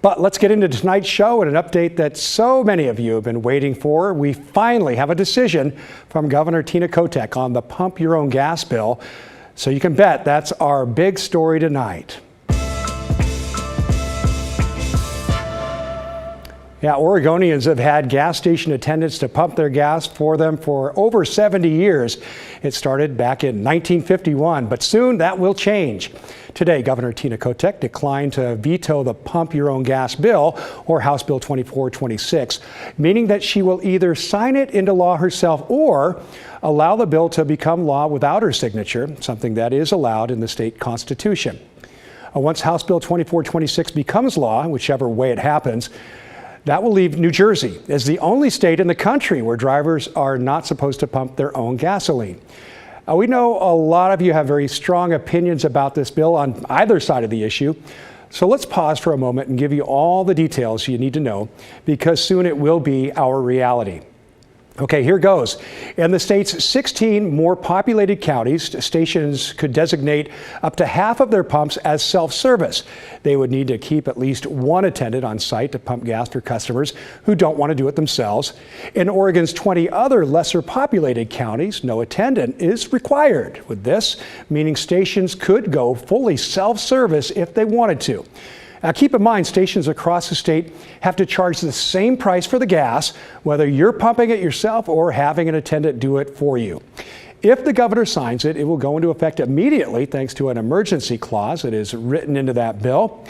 But let's get into tonight's show and an update that so many of you have been waiting for. We finally have a decision from Governor Tina Kotek on the pump your own gas bill. So you can bet that's our big story tonight. Yeah, Oregonians have had gas station attendants to pump their gas for them for over 70 years. It started back in 1951, but soon that will change. Today, Governor Tina Kotek declined to veto the Pump Your Own Gas bill, or House Bill 2426, meaning that she will either sign it into law herself or allow the bill to become law without her signature, something that is allowed in the state constitution. Once House Bill 2426 becomes law, whichever way it happens, that will leave New Jersey as the only state in the country where drivers are not supposed to pump their own gasoline. We know a lot of you have very strong opinions about this bill on either side of the issue. So let's pause for a moment and give you all the details you need to know, because soon it will be our reality. Okay, here goes. In the state's 16 more populated counties, stations could designate up to half of their pumps as self-service. They would need to keep at least one attendant on site to pump gas for customers who don't want to do it themselves. In Oregon's 20 other lesser populated counties, no attendant is required. With this, meaning stations could go fully self-service if they wanted to. Now, keep in mind, stations across the state have to charge the same price for the gas, whether you're pumping it yourself or having an attendant do it for you. If the governor signs it, it will go into effect immediately thanks to an emergency clause that is written into that bill.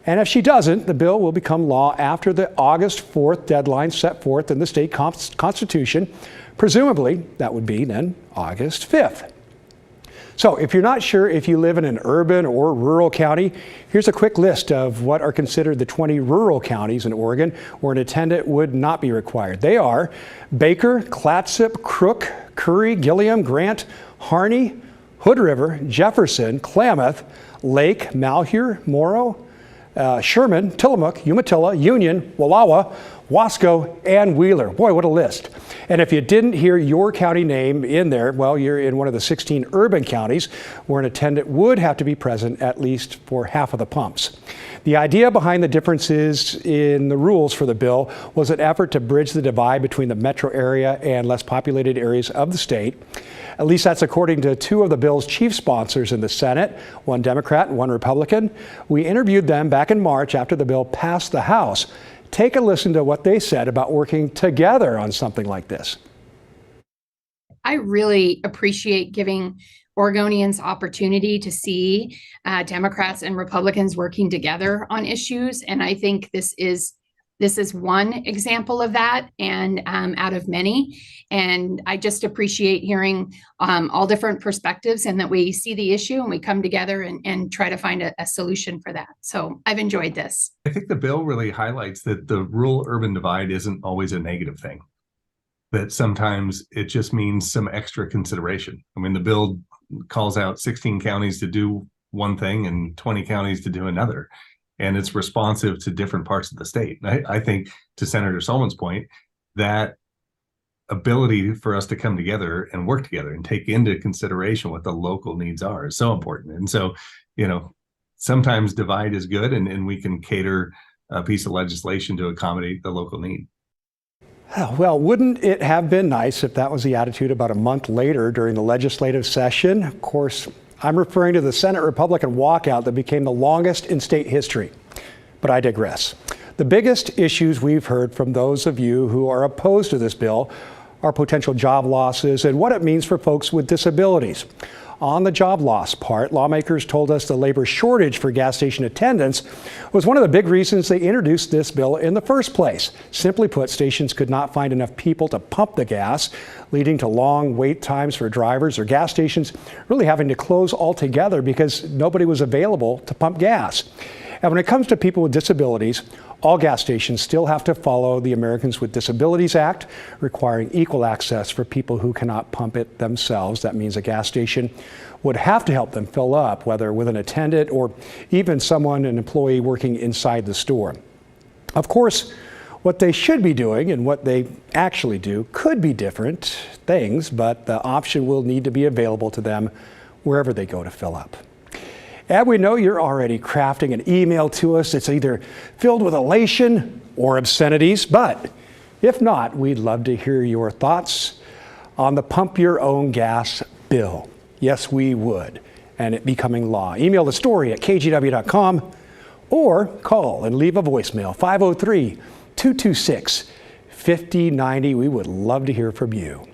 And if she doesn't, the bill will become law after the August 4th deadline set forth in the state constitution. Presumably, that would be then August 5th. So if you're not sure if you live in an urban or rural county, here's a quick list of what are considered the 20 rural counties in Oregon where an attendant would not be required. They are Baker, Clatsop, Crook, Curry, Gilliam, Grant, Harney, Hood River, Jefferson, Klamath, Lake, Malheur, Morrow, Sherman, Tillamook, Umatilla, Union, Wallowa, Wasco, and Wheeler. Boy, what a list. And if you didn't hear your county name in there, well, you're in one of the 16 urban counties where an attendant would have to be present at least for half of the pumps. The idea behind the differences in the rules for the bill was an effort to bridge the divide between the metro area and less populated areas of the state. At least that's according to two of the bill's chief sponsors in the Senate, one Democrat and one Republican. We interviewed them back in March after the bill passed the House. Take a listen to what they said about working together on something like this. I really appreciate giving Oregonians opportunity to see Democrats and Republicans working together on issues. And I think this is one example of that, and out of many. And I just appreciate hearing all different perspectives, and that we see the issue and we come together and try to find a solution for that. So I've enjoyed this. I think the bill really highlights that the rural-urban divide isn't always a negative thing, that sometimes it just means some extra consideration. I mean, the bill calls out 16 counties to do one thing and 20 counties to do another. And it's responsive to different parts of the state. I think, to Senator Sullivan's point, that ability for us to come together and work together and take into consideration what the local needs are is so important. And so, sometimes divide is good, and we can cater a piece of legislation to accommodate the local need. Well, wouldn't it have been nice if that was the attitude about a month later during the legislative session? Of course, I'm referring to the Senate Republican walkout that became the longest in state history. But I digress. The biggest issues we've heard from those of you who are opposed to this bill are potential job losses and what it means for folks with disabilities. On the job loss part, lawmakers told us the labor shortage for gas station attendants was one of the big reasons they introduced this bill in the first place. Simply put, stations could not find enough people to pump the gas, leading to long wait times for drivers, or gas stations really having to close altogether because nobody was available to pump gas. And when it comes to people with disabilities, all gas stations still have to follow the Americans with Disabilities Act, requiring equal access for people who cannot pump it themselves. That means a gas station would have to help them fill up, whether with an attendant or even an employee working inside the store. Of course, what they should be doing and what they actually do could be different things, but the option will need to be available to them wherever they go to fill up. And we know you're already crafting an email to us. It's either filled with elation or obscenities, but if not, we'd love to hear your thoughts on the pump your own gas bill. Yes, we would, and it becoming law. Email the story at kgw.com or call and leave a voicemail, 503-226-5090. We would love to hear from you.